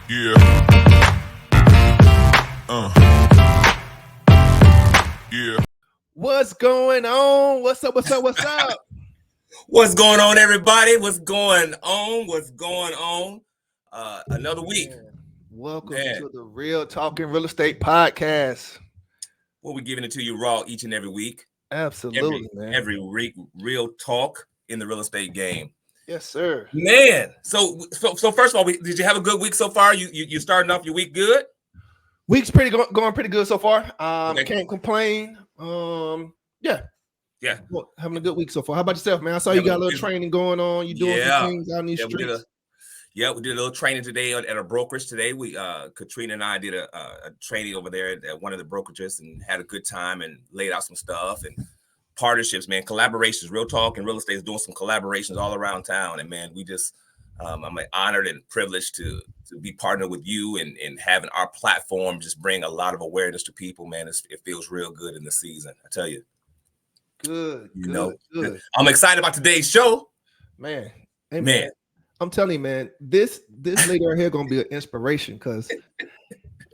Yeah. Yeah. What's going on? What's up? What's up? What's going on, everybody? What's going on? Another week. Welcome to the Real Talking Real Estate Podcast. We'll be giving it to you raw each and every week. Absolutely, man. Every week, real talk in the real estate game. Yes, sir. Man. So first of all, did you have a good week so far? You starting off your week good? Week's going pretty good so far. Okay. Can't complain. Yeah. Well, having a good week so far. How about yourself, man? I saw you got a little training going on. You doing some things out in these streets. We did a little training today at a brokerage today. We Katrina and I did a training over there at one of the brokerages and had a good time and laid out some stuff and partnerships, man, collaborations. Real Talk and Real Estate is doing some collaborations all around town. And man, we just I'm honored and privileged to be partnered with you and having our platform just bring a lot of awareness to people, man. It feels real good in the season, I tell you. Good. I'm excited about today's show, man. Hey, man, I'm telling you, man, this lady right here gonna be an inspiration because,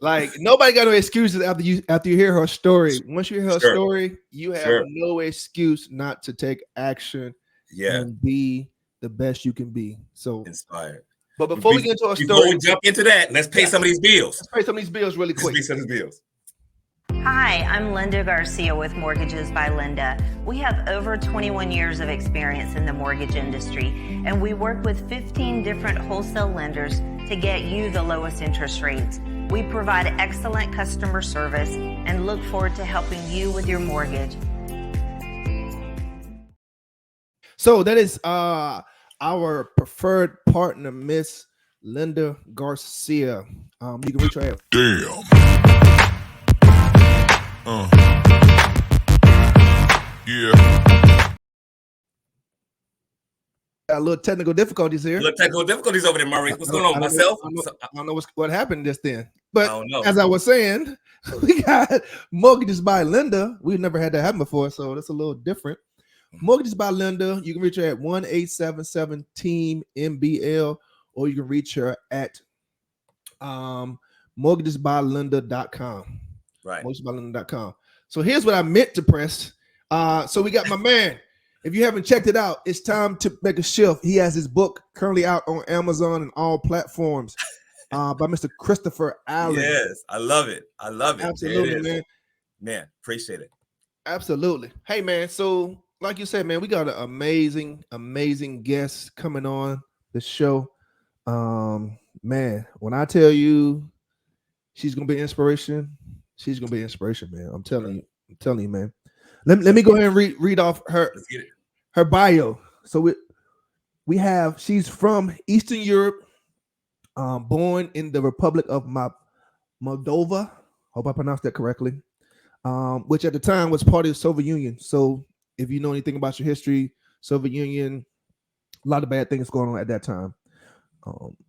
like, nobody got no excuses after you hear her story. Once you hear her story, you have no excuse not to take action. And be the best you can be. So inspired. But before we get into our story, before we jump into that, let's pay some of these bills. Let's pay some of these bills really quick. Let's pay some of these bills. Hi, I'm Linda Garcia with Mortgages by Linda. We have over 21 years of experience in the mortgage industry, and we work with 15 different wholesale lenders to get you the lowest interest rates. We provide excellent customer service and look forward to helping you with your mortgage. So that is our preferred partner, Miss Linda Garcia. You can reach her at Got a little technical difficulties here. Technical difficulties over there, Maurice. What's going on? Myself? I don't know what happened just then. But as I was saying, we got Mortgages by Linda. We've never had that happen before, so that's a little different. Mortgages by Linda. You can reach her at 1-877-TEAM-MBL, or you can reach her at mortgagesbylinda.com. Right. Mortgagesbylinda.com. So here's what I meant to press. So we got my man. If you haven't checked it out, it's time to make a shift. He has his book currently out on Amazon and all platforms by Mr. Christopher Allen. Yes, I love it. Absolutely, man. Man, appreciate it. Absolutely. Hey, man. So like you said, man, we got an amazing guest coming on the show. Man, when I tell you she's gonna be inspiration, man. I'm telling you, man. Let me go ahead and read off her bio. So we have, she's from Eastern Europe, born in the Republic of Moldova. Hope I pronounced that correctly. Which at the time was part of the Soviet Union. So if you know anything about your history, Soviet Union, a lot of bad things going on at that time.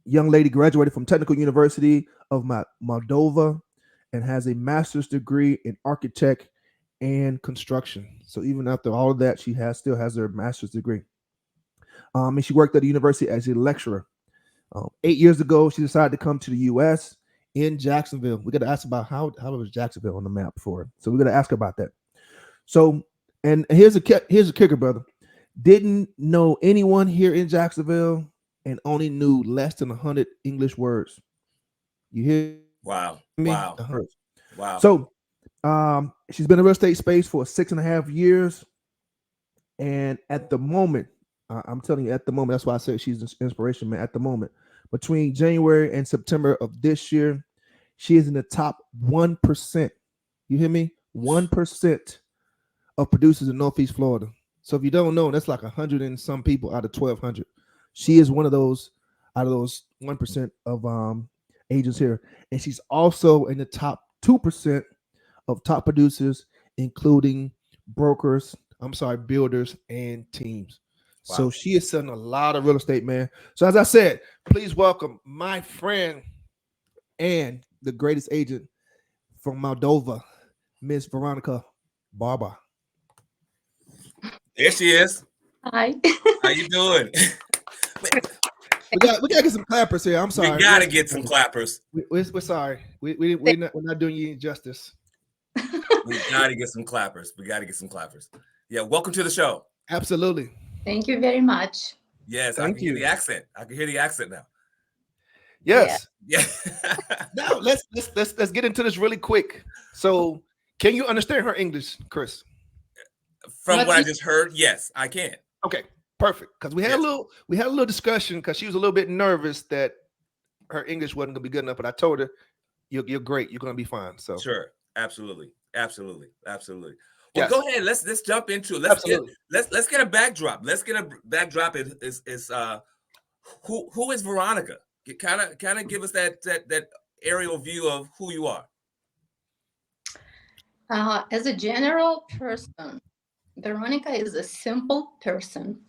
Young lady graduated from Technical University of Moldova and has a master's degree in architect and construction. So even after all of that, she still has her master's degree. And she worked at the university as a lecturer. 8 years ago, she decided to come to the U.S. in Jacksonville. We got to ask about how was Jacksonville on the map before. So we got to ask her about that. So, and here's a kicker, brother. Didn't know anyone here in Jacksonville and only knew less than 100 English words. You hear? Wow. Me? Wow. So, she's been in the real estate space for 6.5 years. And at the moment, I'm telling you, at the moment, that's why I said she's an inspiration, man. At the moment, between January and September of this year, she is in the top 1%. You hear me? 1% of producers in Northeast Florida. So if you don't know, that's like 100 and some people out of 1,200. She is one of those out of those 1% of agents here. And she's also in the top 2% of top producers, including builders and teams. Wow. So she is selling a lot of real estate, man. So as I said, please welcome my friend and the greatest agent from Moldova, Miss Veronica Barba. There she is. Hi. How you doing? we got to get some clappers here. I'm sorry. We got to get some clappers. We're sorry. We're not doing you justice. We got to get some clappers. We got to get some clappers. Yeah, welcome to the show. Absolutely. Thank you very much. Yes, Thank I can hear you. the accent. I can hear the accent now. Yes. Yeah. Now let's get into this really quick. So, can you understand her English, Chris? From what I just heard, yes, I can. Okay, perfect. Because we had a little discussion because she was a little bit nervous that her English wasn't gonna be good enough. But I told her, "You're great. You're gonna be fine." So Sure, absolutely. Well, Yes. go ahead. Let's jump into it. Let's get a backdrop. Let's get a backdrop. Who is Veronica? Kind of give us that aerial view of who you are. As a general person, Veronica is a simple person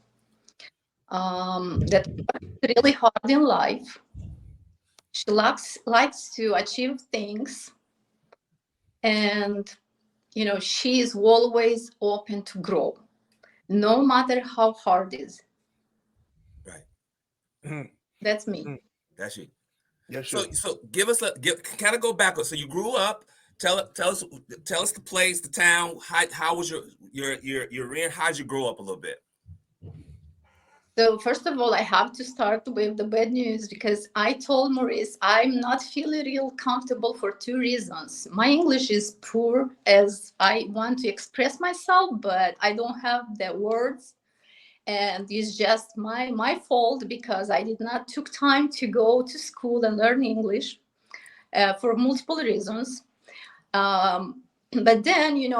that works really hard in life. She likes to achieve things, and she is always open to grow, no matter how hard it is. Right. That's me. That's you. yeah, sure. So give us kind of go backwards. So you grew up. Tell us the place, the town. How was your how did you grow up a little bit? So first of all, I have to start with the bad news because I told Maurice I'm not feeling real comfortable for two reasons. My English is poor as I want to express myself, but I don't have the words. And it's just my fault because I did not took time to go to school and learn English for multiple reasons. But then,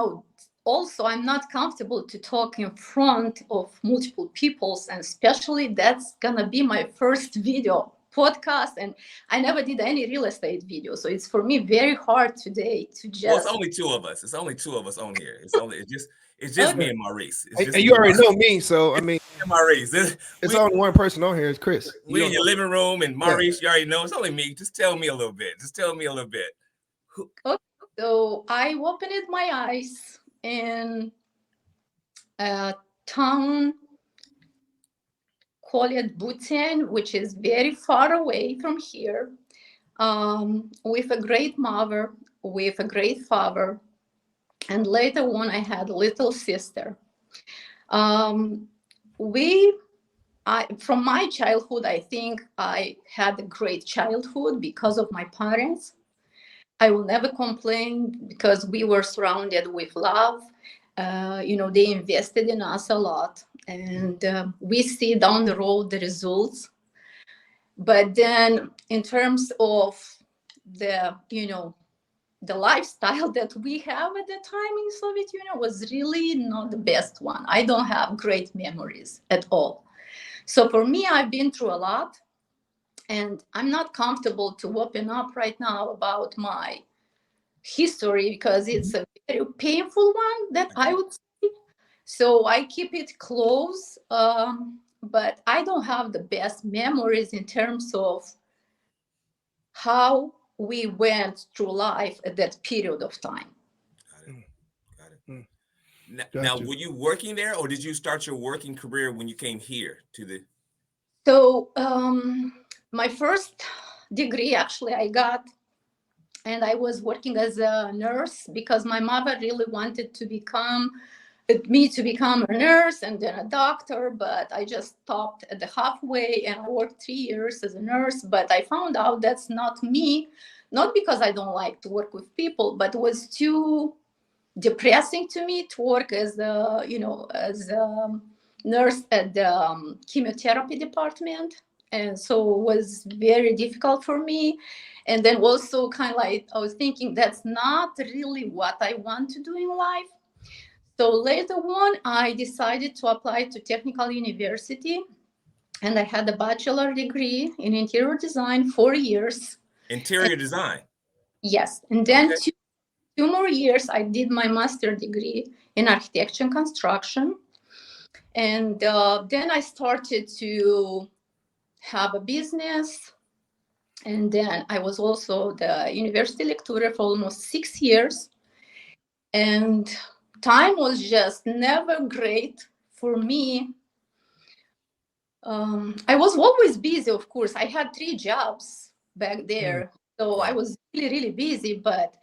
also I'm not comfortable to talk in front of multiple peoples, and especially that's gonna be my first video podcast, and I never did any real estate video, so it's for me very hard today to just. Well, it's only two of us. It's only two of us on here. It's just Okay. me and Maurice. And you already know me, so I mean, Maurice. it's only one person on here. It's Chris. We in your living room, and Maurice, you already know. It's only me. Just tell me a little bit. Okay. So I opened my eyes in a town called Butin, which is very far away from here, with a great mother, with a great father, and later on I had a little sister. From my childhood, I think I had a great childhood because of my parents. I will never complain because we were surrounded with love. They invested in us a lot, and we see down the road the results. But then in terms of the lifestyle that we have at the time in Soviet Union was really not the best one. I don't have great memories at all. So for me, I've been through a lot. And I'm not comfortable to open up right now about my history because it's a very painful one that I would say. So I keep it close, but I don't have the best memories in terms of how we went through life at that period of time. Got it. Now, were you working there, or did you start your working career when you came here to the? So my first degree actually I got, and I was working as a nurse because my mother really wanted me to become a nurse and then a doctor, but I just stopped at the halfway and I worked 3 years as a nurse. But I found out that's not me, not because I don't like to work with people, but it was too depressing to me to work as a nurse at the chemotherapy department. And so it was very difficult for me. And then also kind of like I was thinking that's not really what I want to do in life. So later on, I decided to apply to Technical University, and I had a bachelor degree in interior design, 4 years. Interior design? Yes. And then two more years, I did my master degree in architecture and construction. And then I started to have a business. And then I was also the university lecturer for almost 6 years. And time was just never great for me I was always busy, of course. I had 3 jobs back there. So I was really, really busy, but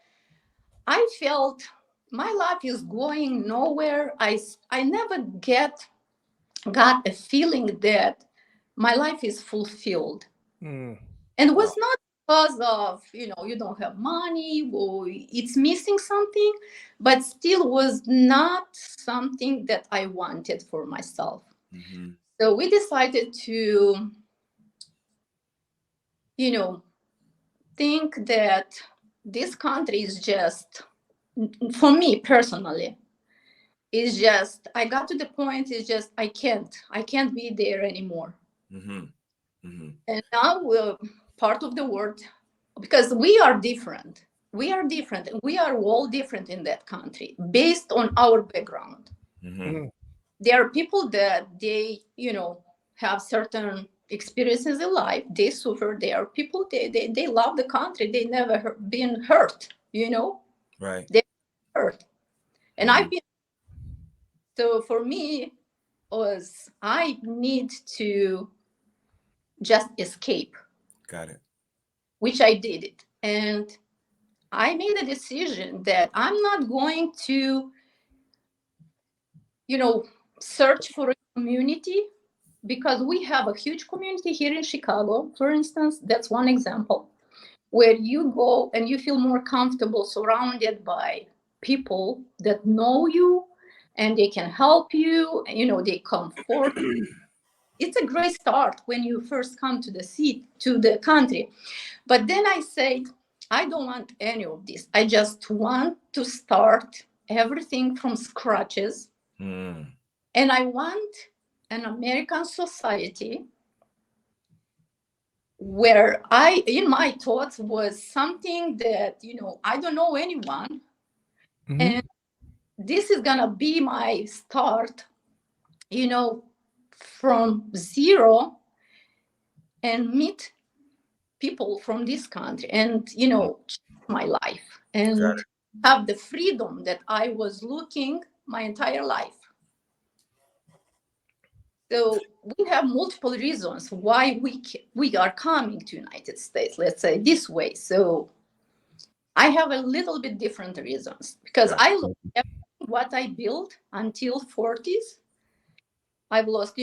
I felt my life is going nowhere. I never got a feeling that my life is fulfilled. And it was not because of, you don't have money or it's missing something, but still was not something that I wanted for myself. So we decided to, think that this country is just, for me personally, is just, I got to the point, is just, I can't be there anymore. And now we're part of the world, because we are different. We are different, and we are all different in that country based on our background. There are people that they, have certain experiences in life. They suffer. There are people, they love the country. They never been hurt, Right. They're hurt. And I've been, so for me, was I need to just escape. Got it. Which I did it. And I made a decision that I'm not going to, search for a community, because we have a huge community here in Chicago, for instance. That's one example where you go and you feel more comfortable surrounded by people that know you and they can help you, they come forward. It's a great start when you first come to the country. But then I said, I don't want any of this. I just want to start everything from scratches. And I want an American society where in my thoughts was something that, I don't know anyone. And this is going to be my start, from zero, and meet people from this country and, my life and have the freedom that I was looking my entire life. So we have multiple reasons why we are coming to United States, let's say this way. So I have a little bit different reasons, because I look at what I built until 40s. I've lost,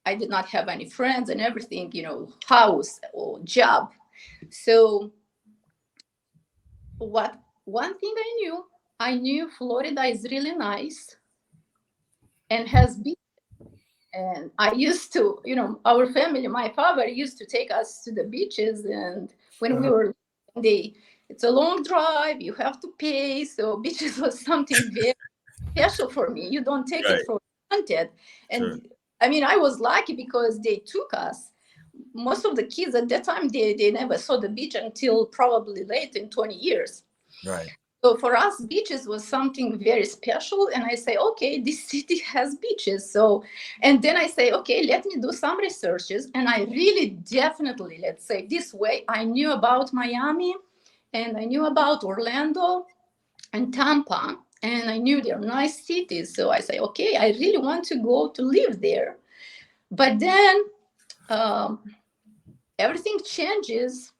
I did not have any friends and everything, house or job. So one thing I knew Florida is really nice and has been. And I used to, our family, my father used to take us to the beaches. And when we were, it's a long drive, you have to pay. So beaches was something very special for me. You don't take it for granted. And I mean, I was lucky because they took us. Most of the kids at that time, they never saw the beach until probably late in 20 years. Right. So for us, beaches was something very special. And I say, okay, this city has beaches. So, and then I say, okay, let me do some researches. And I really definitely, let's say this way, I knew about Miami and I knew about Orlando and Tampa. And I knew they're nice cities. So I say, okay, I really want to go to live there. But then everything changes.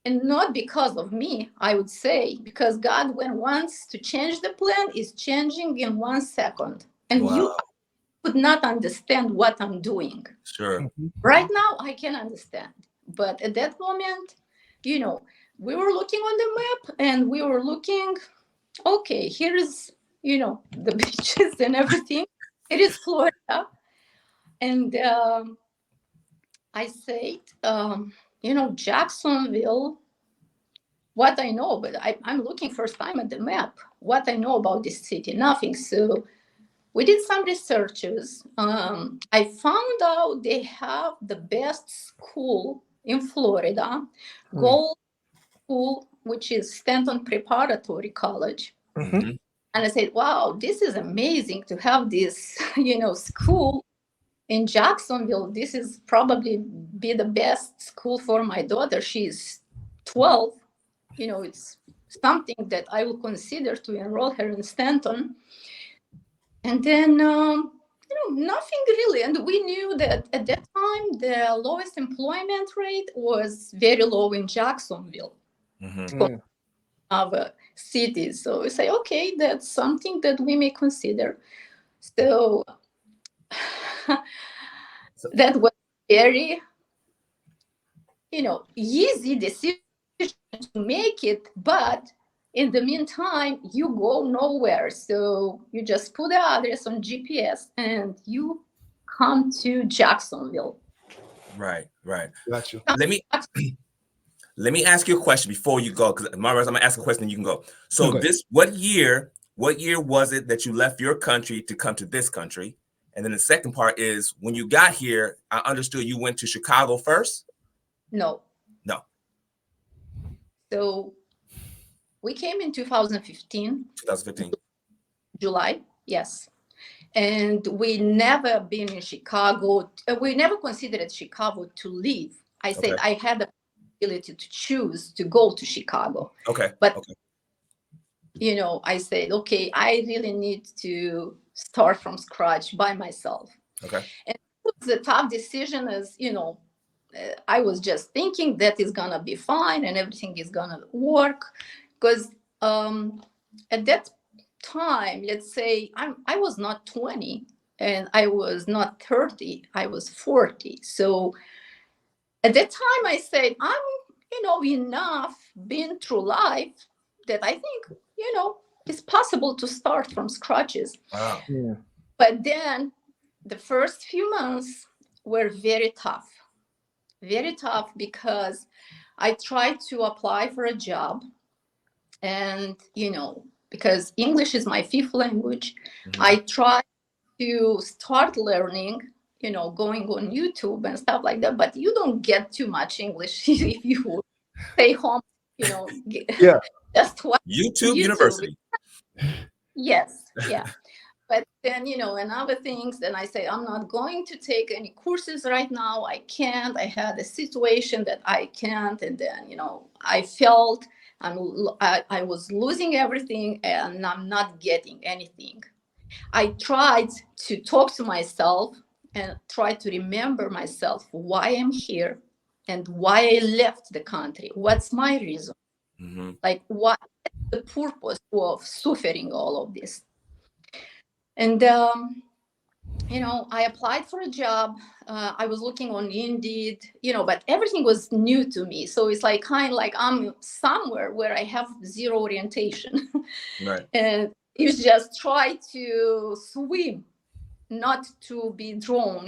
And not because of me, I would say, because God, when wants to change the plan, is changing in 1 second. And you could not understand what I'm doing. Sure. Right now, I can understand. But at that moment, we were looking on the map and we were looking, okay, here is, the beaches and everything. It is Florida. And I said, Jacksonville, what I know, but I'm looking first time at the map, what I know about this city, nothing. So we did some researches. I found out they have the best school in Florida, Gold School, which is Stanton Preparatory College. And I said, wow, this is amazing to have this, school in Jacksonville. This is probably be the best school for my daughter. She's 12. It's something that I will consider to enroll her in Stanton. And then, nothing really. And we knew that at that time, the lowest employment rate was very low in Jacksonville, other cities. So we say, okay, that's something that we may consider. So that was very, easy decision to make it, but in the meantime, you go nowhere. So you just put the address on GPS and you come to Jacksonville. Right. Got you. Let me ask you a question before you go, because Maurice, I'm gonna ask a question and you can go. So Okay. what year was it that you left your country to come to this country? And then the second part is, when you got here, I understood you went to Chicago first? No. So we came in 2015. 2015. July, yes. And we never been in Chicago. We never considered Chicago to live. I said I had the ability to choose to go to Chicago. Okay. But, I said, okay, I really need to start from scratch by myself. Okay. And it was a tough decision, as, I was just thinking that is going to be fine and everything is going to work. Because at that time, let's say I was not 20 and I was not 30, I was 40. So at that time I said, I'm, enough been through life that I think, it's possible to start from scratches. Wow. Yeah. But then the first few months were very tough because I tried to apply for a job and, because English is my fifth language, I tried to start learning, going on YouTube and stuff like that, but you don't get too much English if you stay home, just watch YouTube University. Yes, yeah. But then, and other things, then I say, I'm not going to take any courses right now. I can't. I had a situation that I can't. And then, I felt I was losing everything and I'm not getting anything. I tried to talk to myself and try to remember myself why I'm here and why I left the country. What's my reason? Like, what is the purpose of suffering all of this? And, I applied for a job. I was looking on Indeed, but everything was new to me. So it's like kind of like I'm somewhere where I have zero orientation. Right. And you just try to swim, not to be drawn,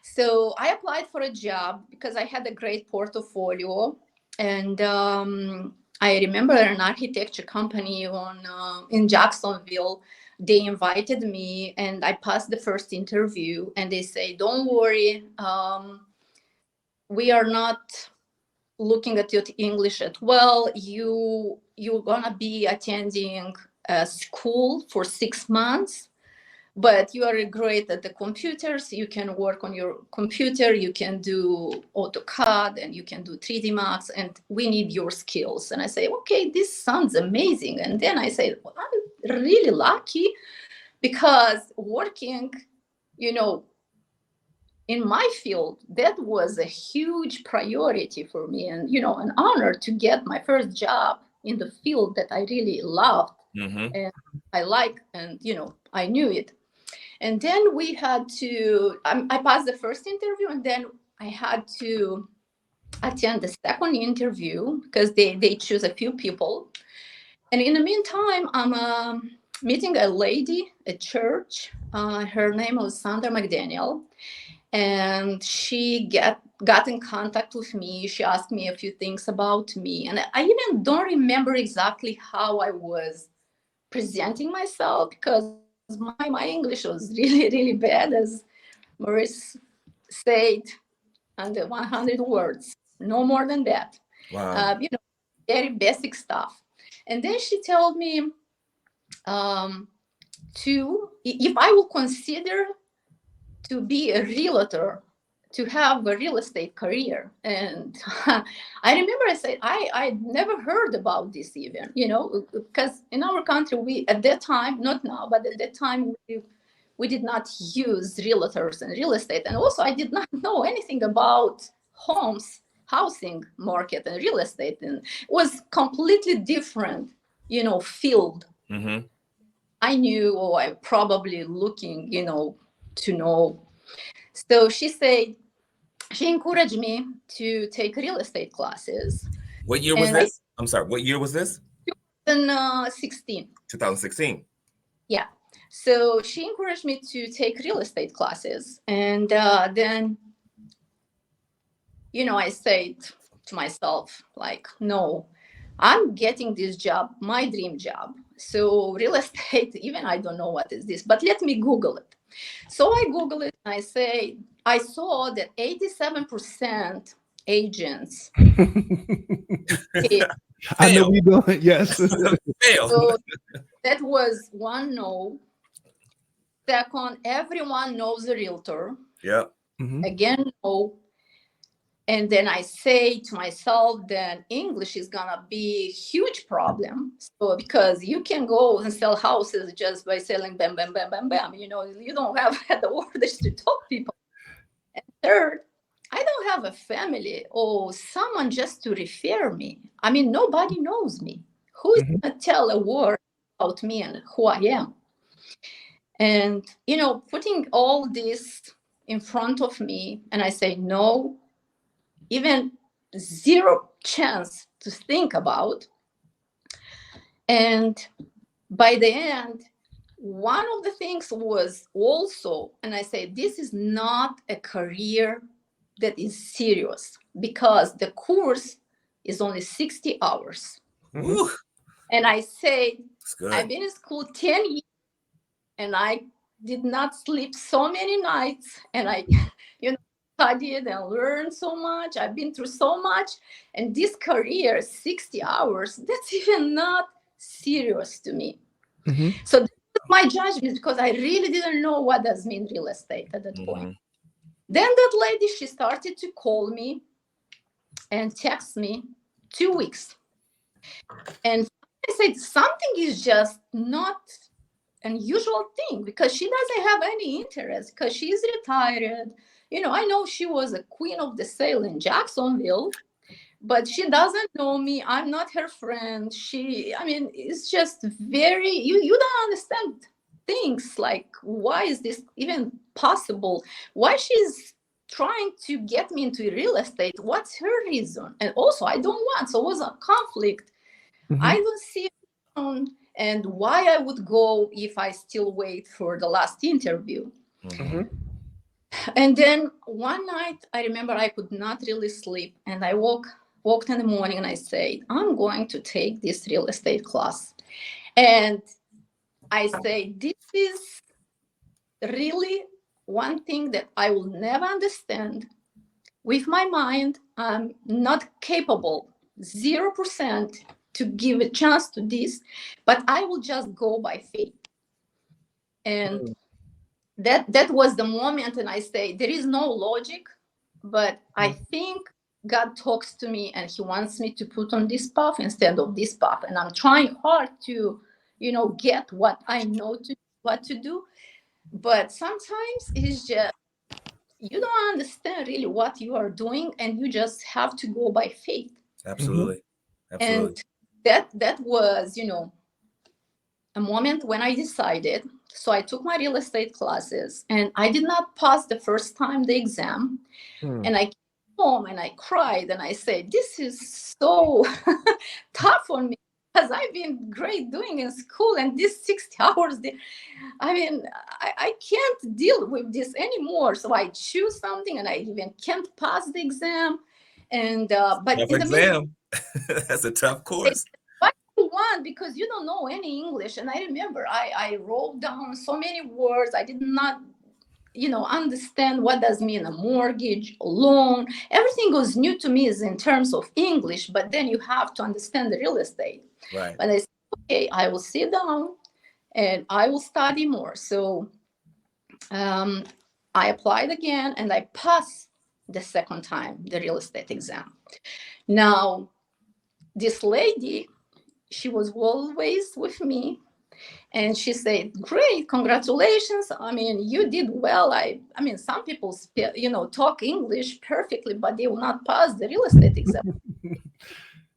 So I applied for a job because I had a great portfolio. And I remember an architecture company in Jacksonville. They invited me and I passed the first interview and they say, don't worry, we are not looking at your English at well. You're gonna be attending a school for 6 months, but you are great at the computers. You can work on your computer. You can do AutoCAD and you can do 3D Max, and we need your skills. And I say, okay, this sounds amazing. And then I say, well, I'm really lucky because working, in my field, that was a huge priority for me and, an honor to get my first job in the field that I really loved and I like, and, I knew it. And then we had to, I passed the first interview and then I had to attend the second interview because they choose a few people. And in the meantime, I'm meeting a lady at church. Her name was Sandra McDaniel. And she got in contact with me. She asked me a few things about me. And I even don't remember exactly how I was presenting myself because my English was really, really bad, as Maurice said, under 100 words, no more than that. Wow. Very basic stuff. And then she told me if I will consider to be a realtor, to have a real estate career. And I remember I said, I never heard about this even, because in our country, we, at that time, not now, but at that time, we did not use realtors and real estate. And also I did not know anything about housing market and real estate. And it was completely different, field. Mm-hmm. I knew, or I probably looking, to know. So she encouraged me to take real estate classes. What year was this? I'm sorry, what year was this? 2016. 2016. Yeah. So she encouraged me to take real estate classes. And then, I said to myself, like, no, I'm getting this job, my dream job. So real estate, even I don't know what is this, but let me Google it. So I Google it and I saw that 87% agents. I know we going, yes. So that was one no. Second, everyone knows a realtor. Yeah. Mm-hmm. Again, no. And then I say to myself, then English is gonna be a huge problem. So because you can go and sell houses just by selling bam, bam, bam, bam, bam. You don't have the words to talk to people. And third, I don't have a family or someone just to refer me. I mean, nobody knows me. Who is gonna tell a word about me and who I am? And, putting all this in front of me, and I say, no, even zero chance to think about. And by the end, one of the things was also, and I say, this is not a career that is serious because the course is only 60 hours. Woo. And I say, Good. I've been in school 10 years and I did not sleep so many nights. And I, studied and learned so much. I've been through so much. And this career, 60 hours, that's even not serious to me. Mm-hmm. So this was my judgment because I really didn't know what does mean real estate at that point. Then that lady, she started to call me and text me 2 weeks. And I said, something is just not an usual thing because she doesn't have any interest because she's retired. I know she was a queen of the sale in Jacksonville, but she doesn't know me. I'm not her friend. It's just very, you don't understand things like, why is this even possible? Why she's trying to get me into real estate? What's her reason? And also, I don't want. So it was a conflict. Mm-hmm. I don't see it, and why I would go if I still wait for the last interview. Mm-hmm. And then one night, I remember I could not really sleep. And I woke in the morning and I said, I'm going to take this real estate class. And I say, this is really one thing that I will never understand. With my mind, I'm not capable, 0%, to give a chance to this, but I will just go by faith. And that was the moment, and I say, there is no logic, but I think God talks to me and he wants me to put on this path instead of this path. And I'm trying hard to, get what I know what to do. But sometimes it's just, you don't understand really what you are doing and you just have to go by faith. Absolutely. Absolutely. And that was, a moment when I decided. So I took my real estate classes and I did not pass the first time the exam. And I came home and I cried and I said, this is so tough for me because I've been great doing in school and this 60 hours, I can't deal with this anymore. So I choose something and I even can't pass the exam. And but tough in the exam. That's a tough course. What you want, because you don't know any English. And I remember I wrote down so many words. I did not, understand what does mean a mortgage, a loan. Everything was new to me is in terms of English, but then you have to understand the real estate. Right. But I said, okay, I will sit down and I will study more. So I applied again and I passed the second time the real estate exam. Now, this lady, she was always with me. And she said, great, congratulations. I mean, you did well. I mean, some people, talk English perfectly, but they will not pass the real estate exam.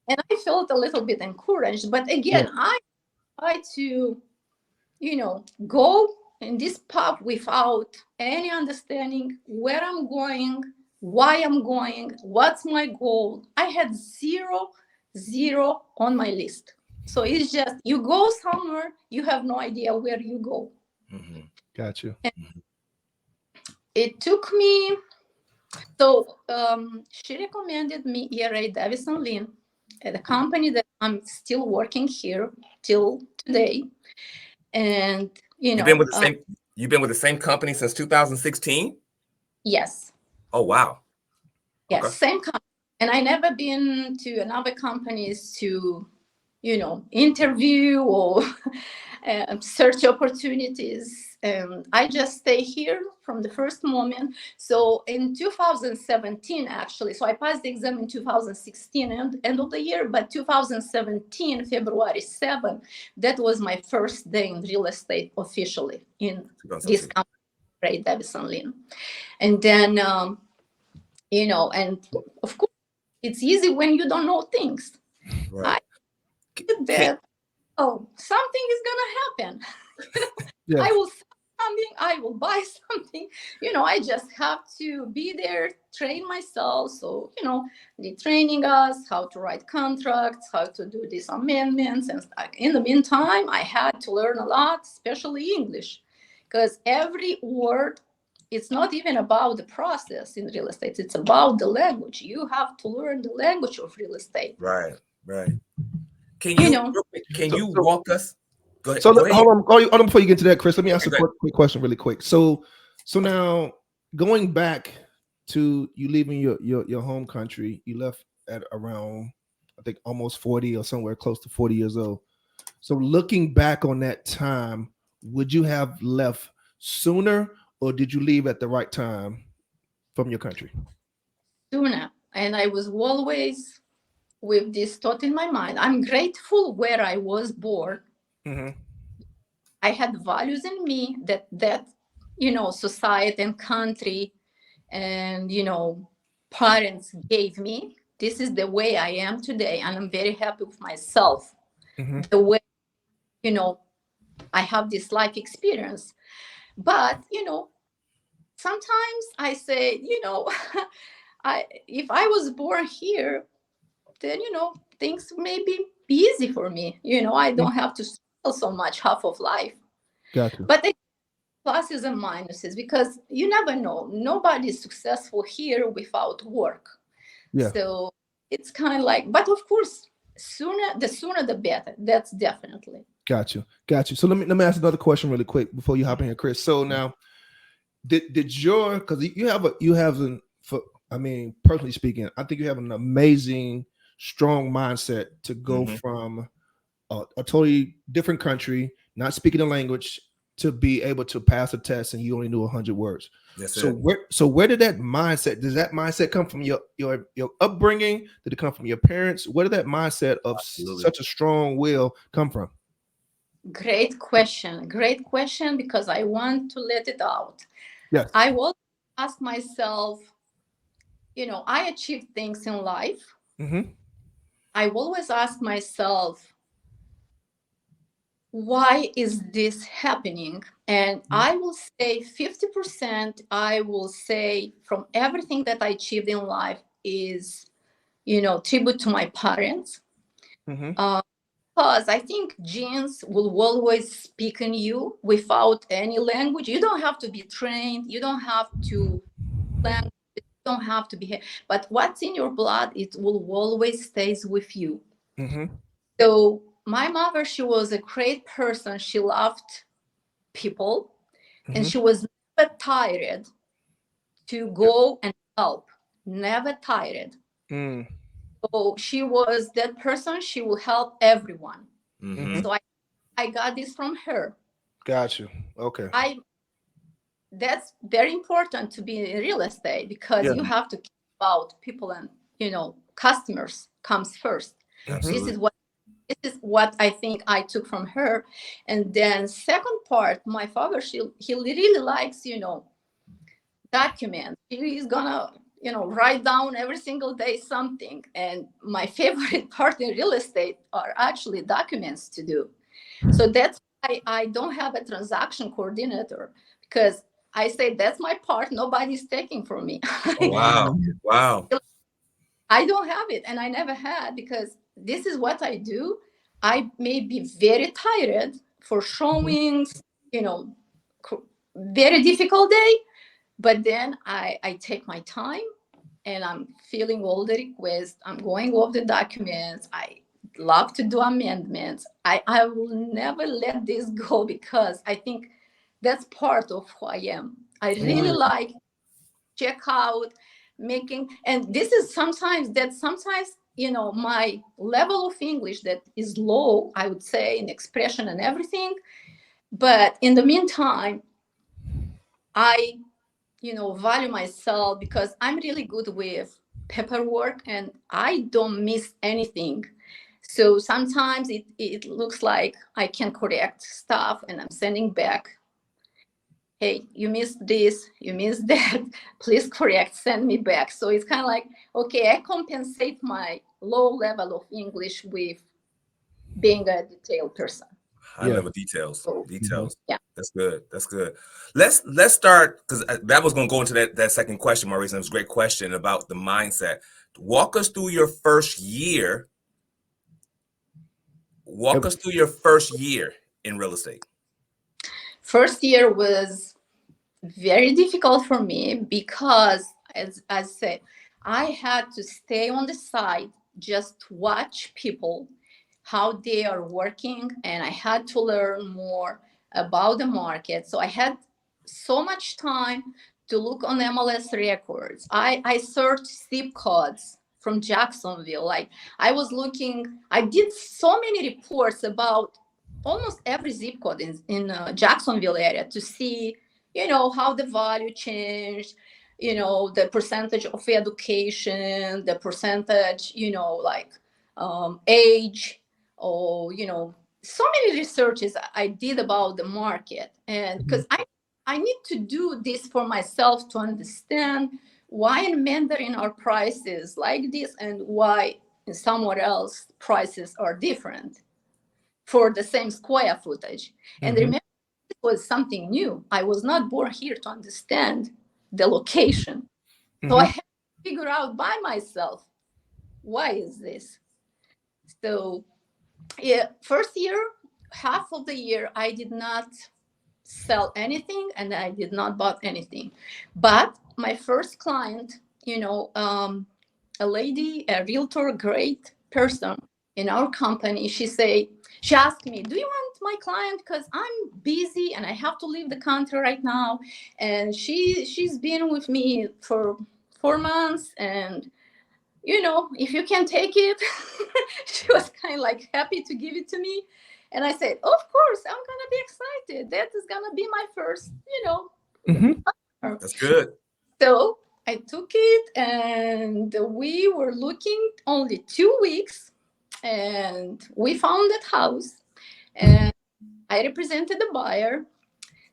And I felt a little bit encouraged. But again, I try to, go in this path without any understanding where I'm going, why I'm going, what's my goal. I had zero on my list. So it's just, you go somewhere, you have no idea where you go. Mm-hmm. Got you. It took me, so she recommended me ERA Davis & Lynn at a company that I'm still working here till today. And, You've been with the same company since 2016? Yes. Oh, wow. Yes, okay. Same company. And I never been to another companies to, interview or search opportunities. I just stay here from the first moment. So in 2017, actually, so I passed the exam in 2016, end of the year, but 2017, February 7, that was my first day in real estate officially in this company, Davis & Lynn. And then, and of course, it's easy when you don't know things. Right. That something is gonna happen. Yeah. I will sell something, I will buy something. I just have to be there, train myself. So they training us how to write contracts, how to do these amendments, and in the meantime, I had to learn a lot, especially English, because every word. It's not even about the process in real estate. It's about the language. You have to learn the language of real estate. Right. Can you walk us? Go ahead. So Go ahead. hold on before you get to that, Chris. Let me ask a quick question really quick. So now going back to you leaving your home country, you left at around, I think, almost 40 or somewhere close to 40 years old. So looking back on that time, would you have left sooner, or did you leave at the right time from your country? Sooner. And I was always with this thought in my mind. I'm grateful where I was born. Mm-hmm. I had values in me that society and country and, parents gave me. This is the way I am today. And I'm very happy with myself. Mm-hmm. The way, I have this life experience. But, sometimes I say, if I was born here, then, things may be easy for me. I don't have to struggle so much half of life. Gotcha. But the pluses and minuses, because you never know. Nobody's successful here without work. Yeah. So it's kind of like, but of course, the sooner the better. That's definitely. Got you. So let me ask another question really quick before you hop in here, Chris. So now, did your, because personally speaking, I think you have an amazing, strong mindset to go from a totally different country, not speaking the language, to be able to pass a test and you only knew 100 words. Yes, so where did that mindset? Does that mindset come from your upbringing? Did it come from your parents? Where did that mindset of such a strong will come from? Great question, because I want to let it out. Yes. I will ask myself, I achieved things in life. Mm-hmm. I always ask myself, why is this happening? And I will say 50%, I will say from everything that I achieved in life is, tribute to my parents. Mm-hmm. Because I think genes will always speak in you without any language. You don't have to be trained. You don't have to language. You don't have to be. But what's in your blood, it will always stays with you. Mm-hmm. So my mother, she was a great person. She loved people, and she was never tired to go and help. Never tired. Mm. So she was that person. She will help everyone. Mm-hmm. So I got this from her. Got you. Okay. That's very important to be in real estate, because you have to care about people, and customers comes first. Absolutely. This is what this is what I think I took from her. And then second part, my father, he really likes, documents. He is gonna, write down every single day something. And my favorite part in real estate are actually documents to do. So that's why I don't have a transaction coordinator, because I say that's my part. Nobody's taking from me. Oh, wow. Wow. I don't have it, and I never had, because this is what I do. I may be very tired for showings, very difficult day, but then I take my time and I'm filling all the requests. I'm going over the documents. I love to do amendments. I will never let this go, because I think that's part of who I am. I really like check out, making, and this is sometimes, my level of English that is low, I would say, in expression and everything. But in the meantime, I, value myself, because I'm really good with paperwork and I don't miss anything. So sometimes it looks like I can correct stuff and I'm sending back, hey, you missed this, you missed that, please correct, send me back. So it's kind of like, okay, I compensate my low level of English with being a detailed person. High level details. Yeah. That's good. That's good. Let's start, because that was going to go into that second question, Maurice, and it was a great question about the mindset. Walk us through your first year. Walk us through your first year in real estate. First year was very difficult for me, because, as I said, I had to stay on the side, just watch people, how they are working, and I had to learn more about the market. So I had so much time to look on MLS records. I searched zip codes from Jacksonville. Like, I did so many reports about almost every zip code in Jacksonville area, to see, how the value changed, the percentage of education, the percentage, age, or, so many researches I did about the market. And because I need to do this for myself, to understand why in Mandarin our prices like this and why in somewhere else prices are different for the same square footage. And remember, it was something new. I was not born here to understand the location. So I had to figure out by myself, why is this? So first year, half of the year, I did not sell anything and I did not buy anything. But my first client, a lady, a realtor, great person in our company, she asked me, do you want my client? Because I'm busy and I have to leave the country right now. And she's been with me for 4 months, and if you can take it. She was kind of like happy to give it to me. And I said, of course, I'm going to be excited. That is going to be my first, That's good. So I took it, and we were looking only 2 weeks, and we found that house, and I represented the buyer.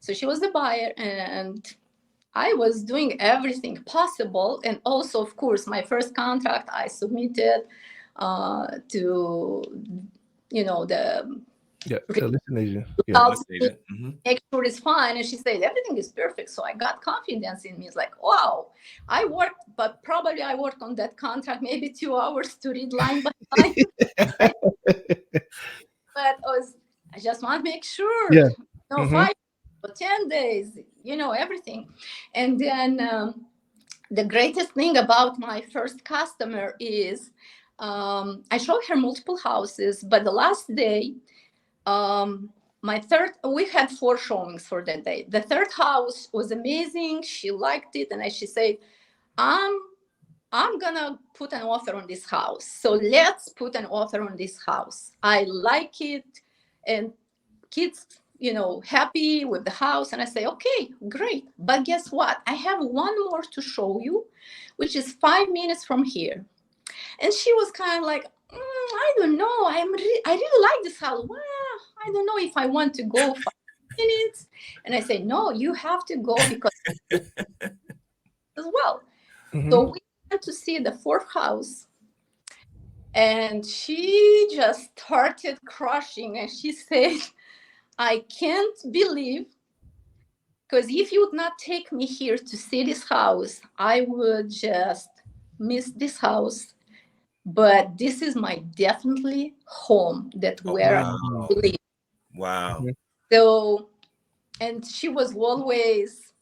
So she was the buyer, and I was doing everything possible. And also, of course, my first contract I submitted to, the listing agent. Make sure it's fine. And she said, everything is perfect. So I got confidence in me. It's like, wow, I worked on that contract maybe 2 hours to read line by line. But I just want to make sure, 5 or 10 days, everything. And then the greatest thing about my first customer is I showed her multiple houses, but the last day, we had 4 showings for that day. The third house was amazing. She liked it. And she said, I'm gonna put an offer on this house. So let's put an offer on this house. I like it. And kids, happy with the house. And I say, okay, great. But guess what? I have one more to show you, which is 5 minutes from here. And she was kind of like, I don't know. I really like this house. Well, I don't know if I want to go 5 minutes. And I say, no, you have to go because as well. Mhm. So we went to see the 4th house. And she just started crushing. And she said, I can't believe, because if you would not take me here to see this house, I would just miss this house. But this is my definitely home that where I live. Wow. So, and she was always,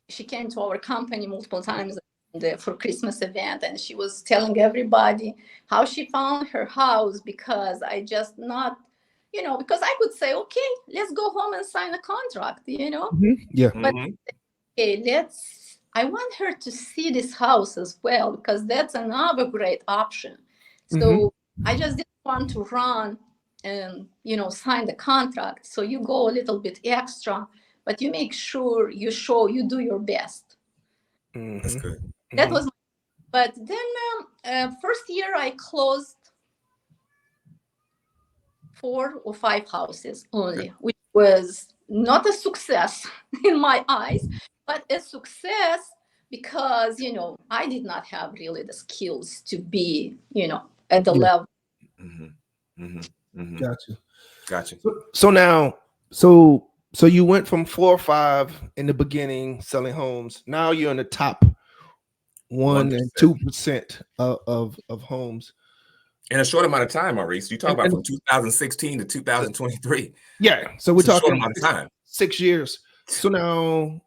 she came to our company multiple times for Christmas event, and she was telling everybody how she found her house, because I just not, because I could say, okay, let's go home and sign a contract, Yeah. But okay, I want her to see this house as well, because that's another great option. So I just didn't want to run and, sign the contract. So you go a little bit extra, but you make sure you do your best. That's good. That was, but then first year I closed 4 or 5 houses only, which was not a success in my eyes, but a success because, I did not have really the skills to be, at the level. Gotcha. So now, so you went from 4 or 5 in the beginning selling homes. Now you're in the top 1% and 2% of homes in a short amount of time, Maurice. You talk about from 2016 to 2023. Yeah, so we're talking a short amount of time. 6 years. So now,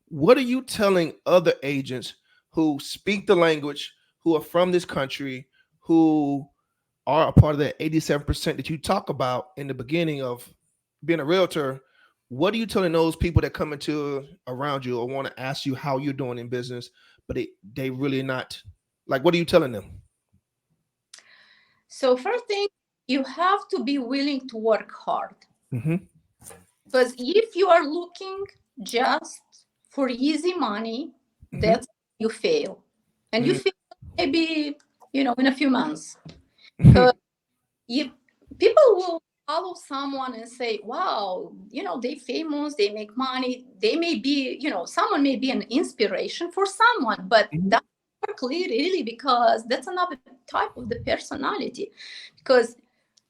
what are you telling other agents who speak the language, who are from this country, who are a part of that 87% that you talk about in the beginning of being a realtor? What are you telling those people that come into around you or want to ask you how you're doing in business, but they really not, like, what are you telling them? So first thing, you have to be willing to work hard. Because if you are looking just for easy money, that's you fail. And you fail maybe, in a few months. Because if people will follow someone and say, wow, they're famous, they make money, they may be, someone may be an inspiration for someone, but that's not clear really, because that's another type of the personality. Because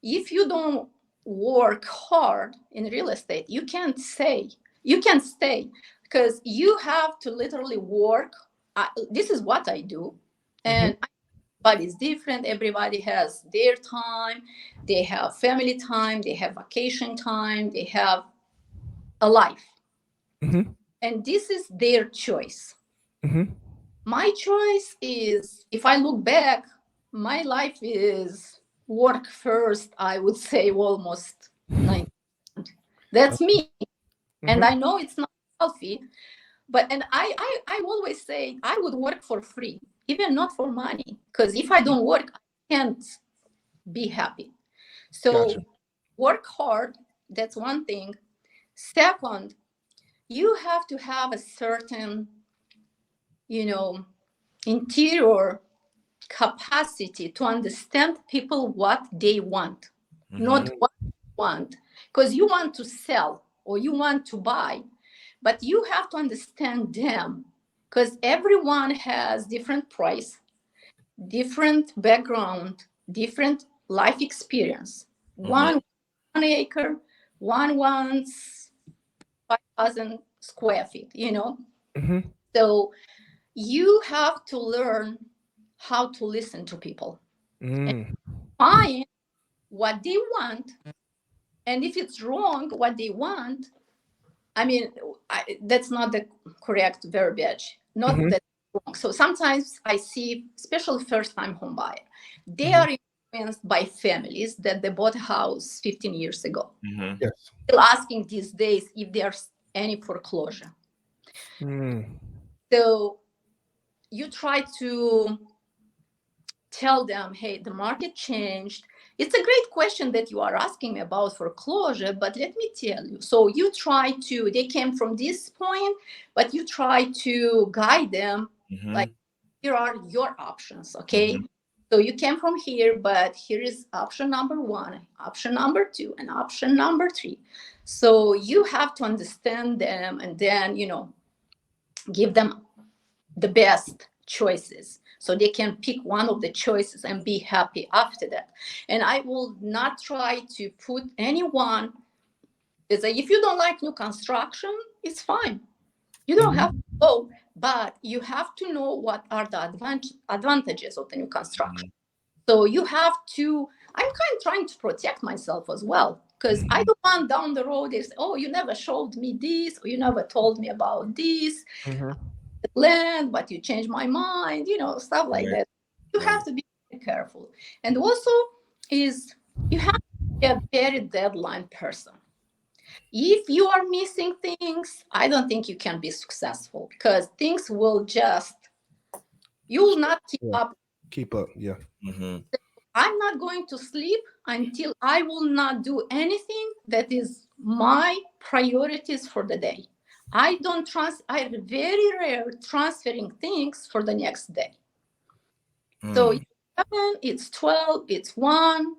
if you don't work hard in real estate, you can't stay, because you have to literally work. This is what I do. And everybody's different. Everybody has their time. They have family time. They have vacation time. They have a life. And this is their choice. My choice is, if I look back, my life is work first, I would say almost 90%. That's me. And I know it's not healthy, but, and I always say I would work for free, even not for money, because if I don't work, I can't be happy. So work hard. That's one thing. Second, you have to have a certain, interior capacity to understand people what they want, not what you want, because you want to sell or you want to buy, but you have to understand them, because everyone has different price, different background, different life experience. One acre, one wants 5,000 square feet, So you have to learn how to listen to people and find what they want. And if it's wrong, what they want, that's not the correct verbiage. Not that wrong. So sometimes I see, especially first-time home buyer, they are influenced by families that they bought a house 15 years ago. Still asking these days if there's any foreclosure. So you try to tell them, hey, the market changed. It's a great question that you are asking me about foreclosure, but let me tell you. So you try to, they came from this point, but you try to guide them, like, here are your options, okay? So you came from here, but here is option number 1, option number 2, and option number 3. So you have to understand them and then, give them the best choices so they can pick one of the choices and be happy after that. And I will not try to put anyone, is that if you don't like new construction, it's fine. You don't have to go, but you have to know what are the advantages of the new construction. So you have to, I'm kind of trying to protect myself as well, because I don't want down the road is, oh, you never showed me this, or you never told me about this land, but you changed my mind, stuff like that. You have to be very careful. And also is you have to be a very deadline person. If you are missing things, I don't think you can be successful, because things will just, you will not keep up. Yeah. I'm not going to sleep until I will not do anything that is my priorities for the day. I very rare transferring things for the next day. So it's 7, it's 12, it's 1,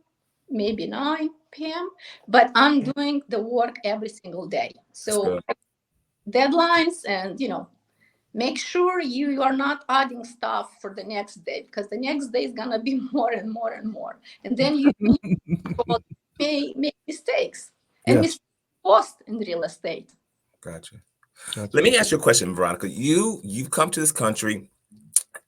maybe 9 p.m. But I'm doing the work every single day. So deadlines and, make sure you are not adding stuff for the next day, because the next day is going to be more and more and more. And then you may make mistakes. And mistakes cost in real estate. Gotcha. Let me ask you a question, Veronica. You've come to this country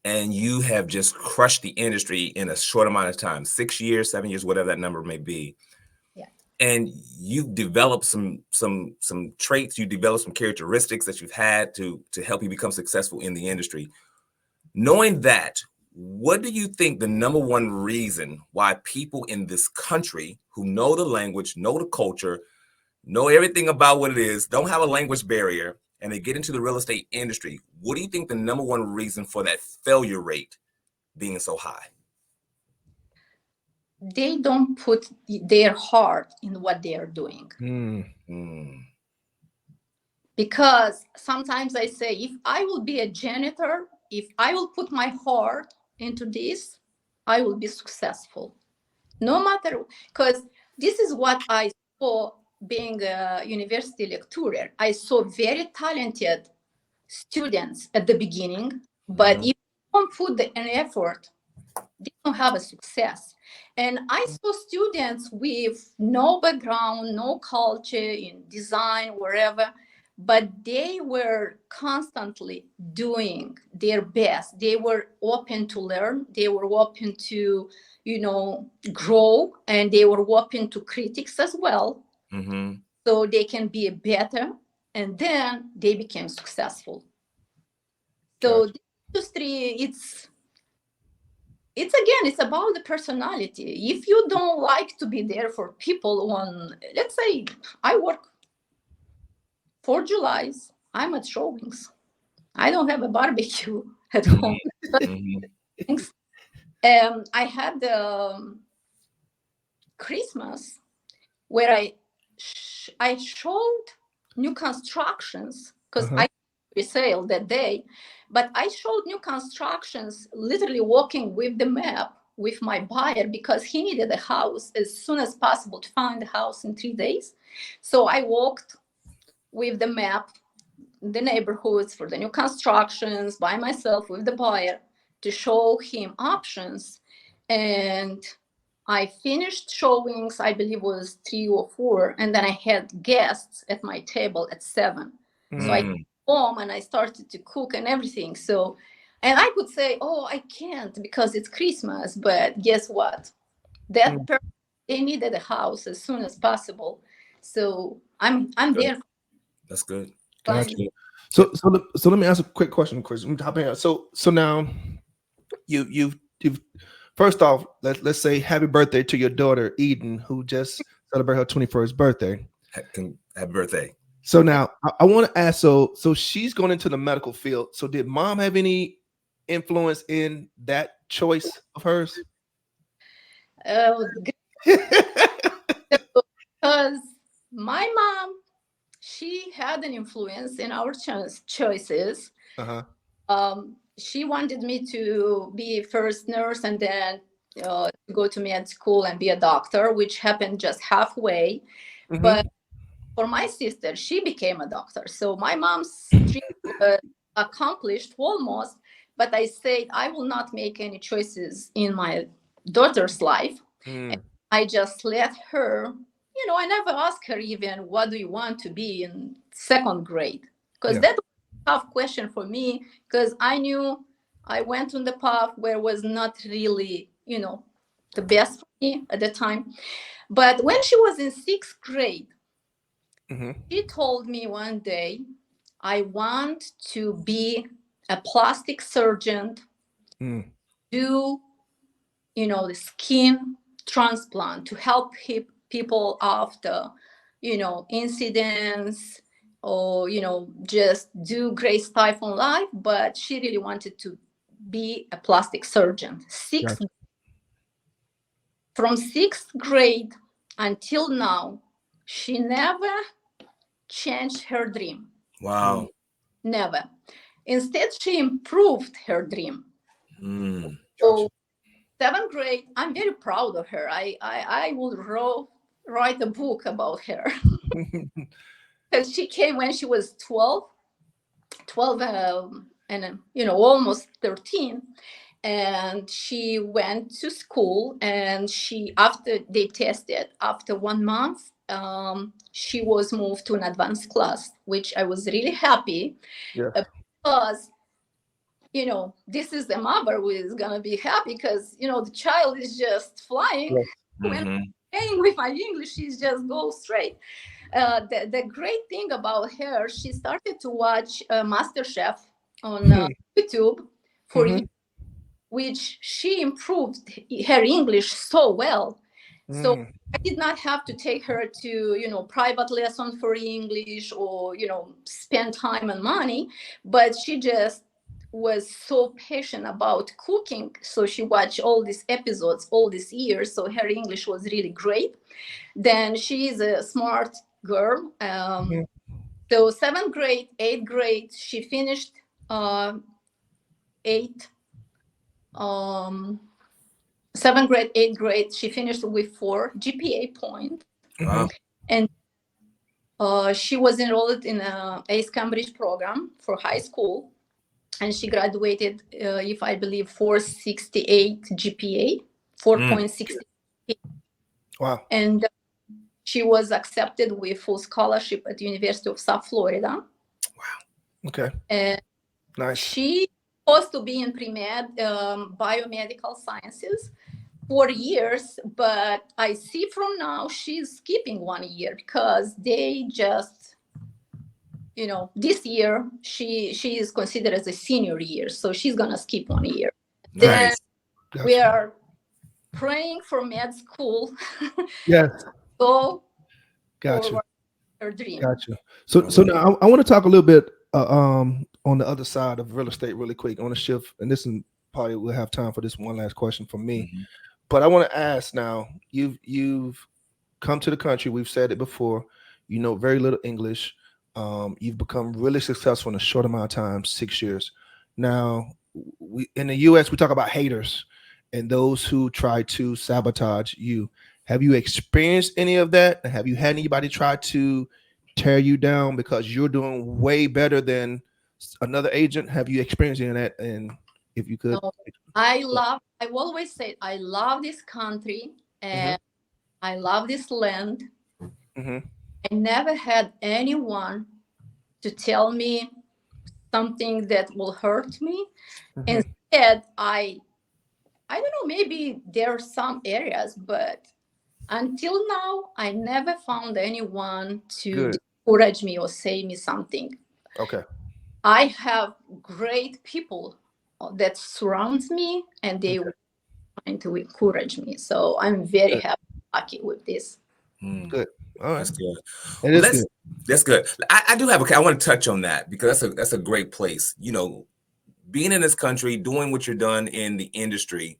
and you have just crushed the industry in a short amount of time, 6 years, 7 years, whatever that number may be. Yeah. And you've developed some traits, you developed some characteristics that you've had to help you become successful in the industry. Knowing that, what do you think the number one reason why people in this country who know the language, know the culture, know everything about what it is, don't have a language barrier, and they get into the real estate industry, what do you think the number one reason for that failure rate being so high? They don't put their heart in what they are doing. Because sometimes I say, if I will be a janitor, if I will put my heart into this, I will be successful. No matter, because this is what I saw being a university lecturer. I saw very talented students at the beginning, but if you don't put an effort, they don't have a success. And I saw students with no background, no culture in design, wherever, but they were constantly doing their best. They were open to learn. They were open to, grow, and they were open to critics as well. So they can be better, and then they became successful. So the industry, it's about the personality. If you don't like to be there for people on, let's say I work 4 Julys, I'm at showings. I don't have a barbecue at home. I had Christmas where I showed new constructions, because I resale that day, but I showed new constructions, literally walking with the map with my buyer, because he needed a house as soon as possible to find a house in 3 days. So I walked with the map, the neighborhoods for the new constructions by myself with the buyer to show him options. And I finished showings, I believe was 3 or 4, and then I had guests at my table at 7. So I came home and I started to cook and everything. So, and I could say, oh, I can't because it's Christmas, but guess what? That person, they needed a house as soon as possible. So I'm there. That's good. Gotcha. So let me ask a quick question, Chris. So now you've first off, let's say happy birthday to your daughter Eden, who just celebrated her 21st birthday. Happy birthday. So now I want to ask, so she's going into the medical field. So did mom have any influence in that choice of hers? Because my mom, she had an influence in our choices. She wanted me to be first nurse and then to go to med school and be a doctor, which happened just halfway. Mhm. But for my sister, she became a doctor. So my mom's dream was accomplished almost, but I said I will not make any choices in my daughter's life. Mm. I just let her, I never asked her even, what do you want to be in second grade? Because Yeah. that was a tough question for me, because I knew I went on the path where it was not really, the best for me at the time. But when she was in sixth grade, Mhm. she told me one day, I want to be a plastic surgeon, Mm. do, the skin transplant to help people after, incidents, or, just do great stuff in life. But she really wanted to be a plastic surgeon. Gotcha. From sixth grade until now, she never changed her dream. Wow. Never. Instead, she improved her dream. Mm. So seventh grade, I'm very proud of her. I would write a book about her. Because she came when she was 12 and almost 13. And she went to school, and after they tested, after 1 month, she was moved to an advanced class, which I was really happy. Yeah. Because this is the mother who is gonna be happy, because the child is just flying. Yes. When Mhm. I'm playing with my English, she's just go straight. The great thing about her, she started to watch MasterChef on YouTube for Mhm. years, which she improved her English so well. So Mm. I did not have to take her to, private lessons for English, or, spend time and money, but she just was so passionate about cooking. So she watched all these episodes all these years. So her English was really great. Then she is a smart girl. Mhm. So seventh grade, eighth grade, she finished eighth. Seventh grade, eighth grade, she finished with 4 GPA point. Wow. And she was enrolled in a ACE Cambridge program for high school. And she graduated, if I believe, 468 GPA, 4.68. Wow. And she was accepted with full scholarship at the University of South Florida. Okay. And Nice. she supposed to be in pre-med, biomedical sciences, 4 years, but I see from now she's skipping 1 year, because they just, this year she is considered as a senior year, so she's gonna skip 1 year. Then Nice. we Gotcha. are praying for med school. Yes. Go Gotcha. forward her dream. Gotcha. So now I want to talk a little bit on the other side of real estate really quick. I want to shift, and this is probably we'll have time for this one last question from me. Mhm. But I want to ask now, you've come to the country, we've said it before, you know very little English. You've become really successful in a short amount of time, 6 years. Now, we in the US we talk about haters and those who try to sabotage you. Have you experienced any of that? Have you had anybody try to tear you down because you're doing way better than another agent? Have you experienced any of that? And if you could, No, I always say I love this country, and I love this land. Mhm. I never had anyone to tell me something that will hurt me. Mhm. Instead, I don't know, maybe there are some areas, but until now, I never found anyone to Good. discourage me or say me something. Okay. I have great people that surround me, and they were trying to encourage me. So I'm very Good. happy, lucky with this. Mm. Good. All right. That's good. It is Let's good. That's good. I do have I want to touch on that because that's a great place. Being in this country, doing what you're done in the industry.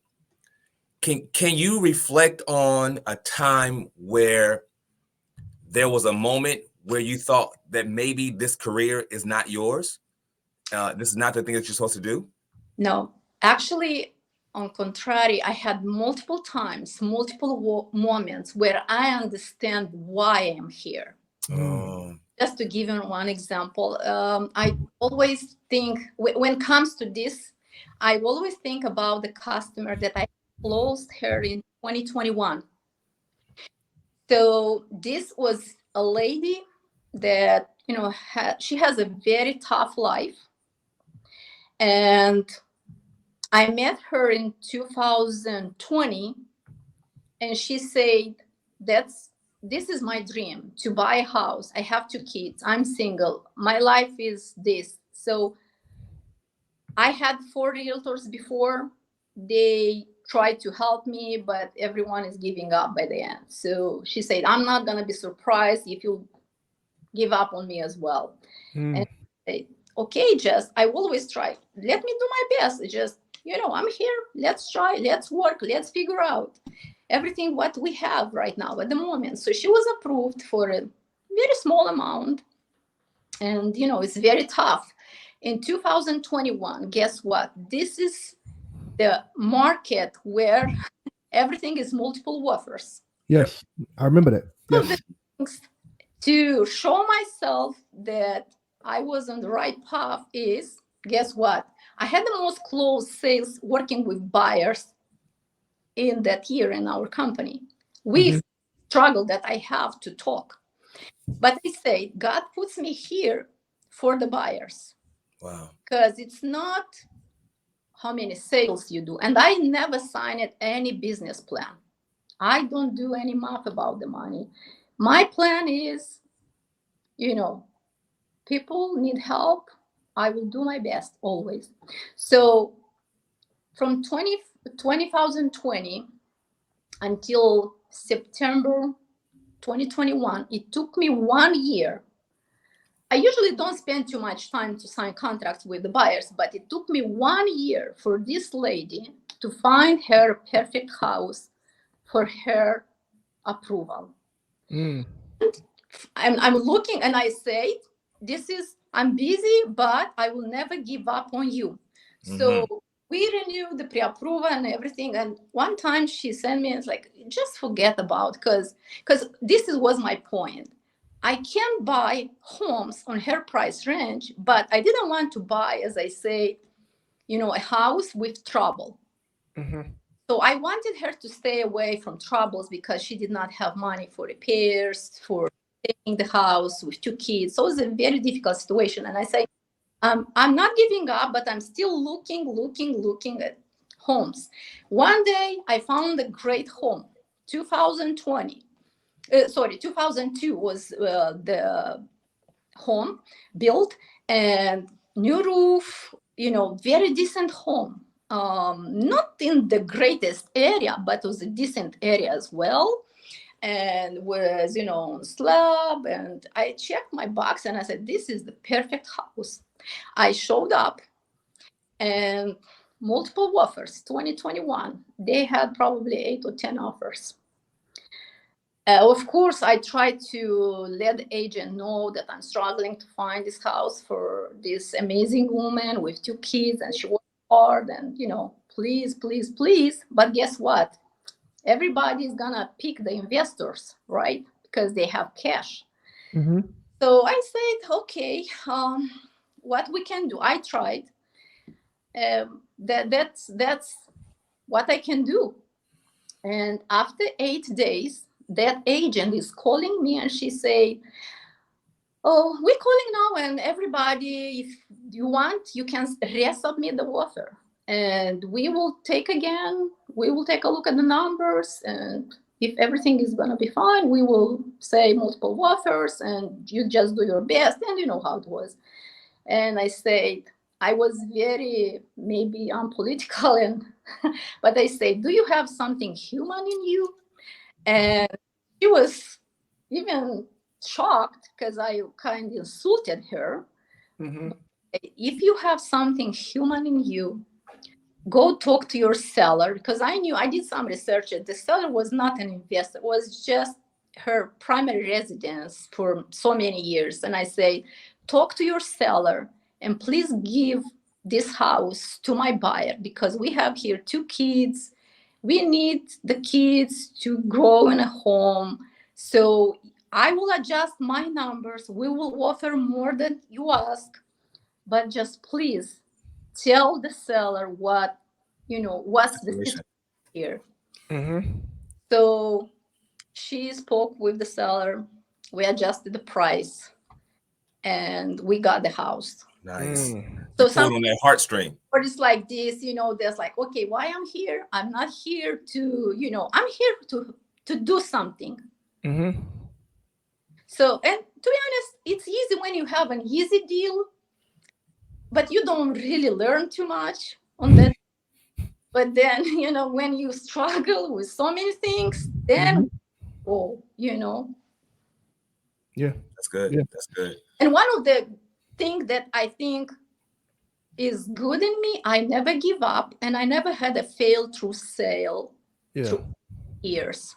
Can you reflect on a time where there was a moment where you thought that maybe this career is not yours? This is not the thing that you're supposed to do? No, actually, On contrary, I had multiple times, multiple moments where I understand why I'm here. Just to give you one example, I always think when it comes to this, I always think about the customer that I closed her in 2021. So this was a lady that, she has a very tough life. And I met her in 2020, and she said, this is my dream, to buy a house. I have 2 kids. I'm single. My life is this. So I had 4 realtors before. They tried to help me, but everyone is giving up by the end. So she said, I'm not going to be surprised if you give up on me as well. And I said, okay, Jess, I always try. Let me do my best. Just, I'm here. Let's try. Let's work. Let's figure out everything what we have right now at the moment. So she was approved for a very small amount. And, it's very tough. In 2021, guess what? This is the market where everything is multiple offers. Yes, I remember that. Yes. To show myself that I was on the right path is, guess what? I had the most close sales working with buyers in that year in our company. We struggled that I have to talk. But I say, God puts me here for the buyers. Wow. Because it's not how many sales you do. And I never signed any business plan. I don't do any math about the money. My plan is, people need help. I will do my best always. So from 2020 until September 2021, it took me 1 year. I usually don't spend too much time to sign contracts with the buyers, but it took me 1 year for this lady to find her perfect house for her approval. I'm looking and I say, I'm busy, but I will never give up on you. So we renewed the pre-approval and everything. And one time she sent me, it's like, just forget about, because this was my point. I can buy homes on her price range, but I didn't want to buy, as I say, a house with trouble. So I wanted her to stay away from troubles because she did not have money for repairs, for taking the house with 2 kids. So it was a very difficult situation. And I say, I'm not giving up, but I'm still looking at homes. One day I found a great home, 2002 was the home built, and new roof, very decent home. Not in the greatest area, but it was a decent area as well. And was, slab. And I checked my box and I said, this is the perfect house. I showed up and multiple offers, 2021. They had probably 8 or 10 offers. Of course, I tried to let the agent know that I'm struggling to find this house for this amazing woman with 2 kids, and she worked hard, and please. But guess what? Everybody's gonna pick the investors, right? Because they have cash. So I said, okay, what we can do? I tried. That's what I can do. And after 8 days, that agent is calling me and she said, oh, we're calling now, and everybody, if you want, you can resubmit the offer. And we will take a look at the numbers, and if everything is going to be fine, we will say multiple offers, and you just do your best, and you know how it was. And I said, I was very, maybe unpolitical, but I said, do you have something human in you? And she was even shocked because I kind of insulted her. If you have something human in you, go talk to your seller, because I did some research. The seller was not an investor, it was just her primary residence for so many years. And I say, talk to your seller and please give this house to my buyer because we have here 2 kids. We need the kids to grow in a home. So I will adjust my numbers. We will offer more than you ask, but just please tell the seller what, what's the situation here. So she spoke with the seller. We adjusted the price and we got the house. Nice. So some on that heartstring. Or it's like this, there's like, okay, why I'm here? I'm not here to, I'm here to do something. So, and to be honest, it's easy when you have an easy deal, but you don't really learn too much on that. But then, when you struggle with so many things, then, Yeah, that's good. Yeah. That's good. And one of the things that I think is good in me, I never give up, and I never had a fail through sale through years.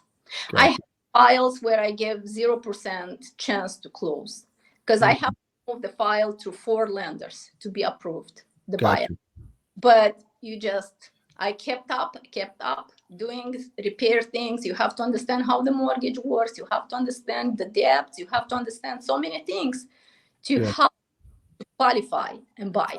I have files where I give 0% chance to close because I have to move the file to 4 lenders to be approved, the buyer. But I kept up doing repair things. You have to understand how the mortgage works. You have to understand the debts. You have to understand so many things to how to qualify and buy.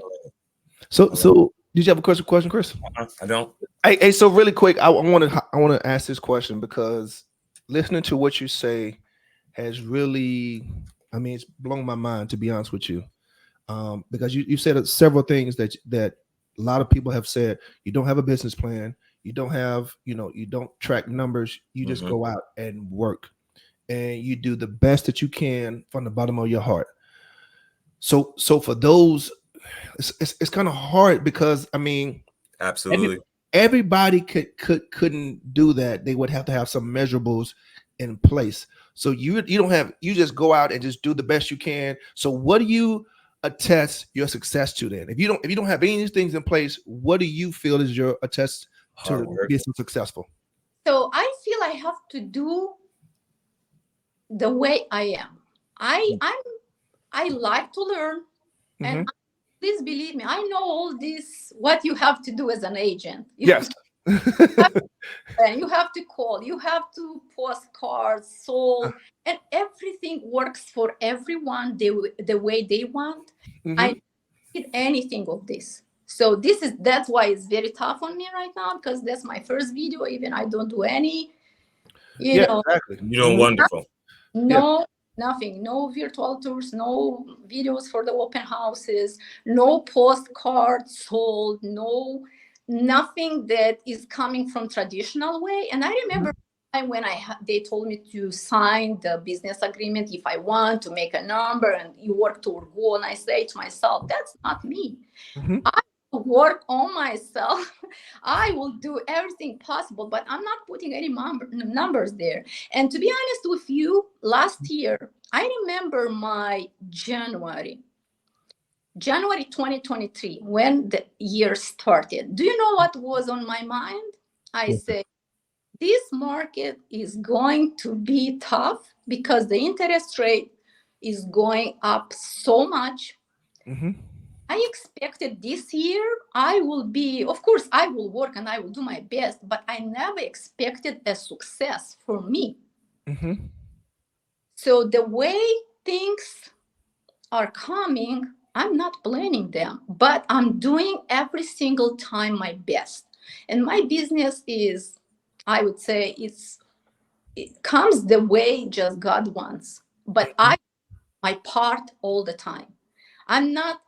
So did you have a question, Chris? I don't. Hey, so really quick, I want to ask this question because listening to what you say has really, it's blown my mind, to be honest with you, because you said several things that a lot of people have said. You don't have a business plan. You don't have, you don't track numbers. You just go out and work, and you do the best that you can from the bottom of your heart. So for those, it's kind of hard because absolutely everybody couldn't do that. They would have to have some measurables in place. So you just go out and just do the best you can. So what do you attest your success to then? If you don't have any of these things in place, what do you feel is your attest to being so successful? So I feel I have to do the way I am. I like to learn, and please believe me, I know all this, what you have to do as an agent. Yes. You have to call, you have to post cards, sold, and everything works for everyone the way they want. I don't need anything of this. So that's why it's very tough on me right now, because that's my first video. Even I don't do any, exactly. You're doing wonderful. Nothing, no virtual tours, no videos for the open houses, no postcards sold, nothing that is coming from traditional way. And I remember when they told me to sign the business agreement if I want to make a number and you work toward goal, and I say to myself, that's not me. I work on myself. I will do everything possible, but I'm not putting any numbers there. And to be honest with you, last year, I remember my January 2023, when the year started. Do you know what was on my mind? I said, this market is going to be tough because the interest rate is going up so much. I expected this year I will be, of course, I will work and I will do my best, but I never expected a success for me. So the way things are coming, I'm not blaming them, but I'm doing every single time my best. And my business is, I would say, it comes the way just God wants, but I do my part all the time. I'm not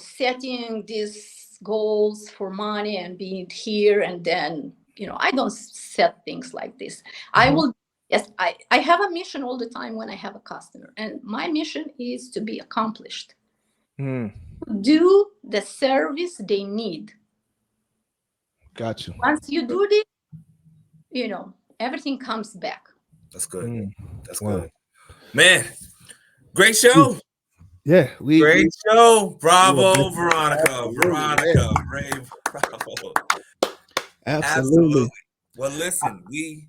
setting these goals for money and being here and then, I don't set things like this. I have a mission all the time when I have a customer, and my mission is to be accomplished. Do the service they need. Gotcha. Once you do this, everything comes back. That's good. That's good. Man, great show. Yeah, great show. Bravo, Veronica. Veronica, bravo. Absolutely. Well, listen, we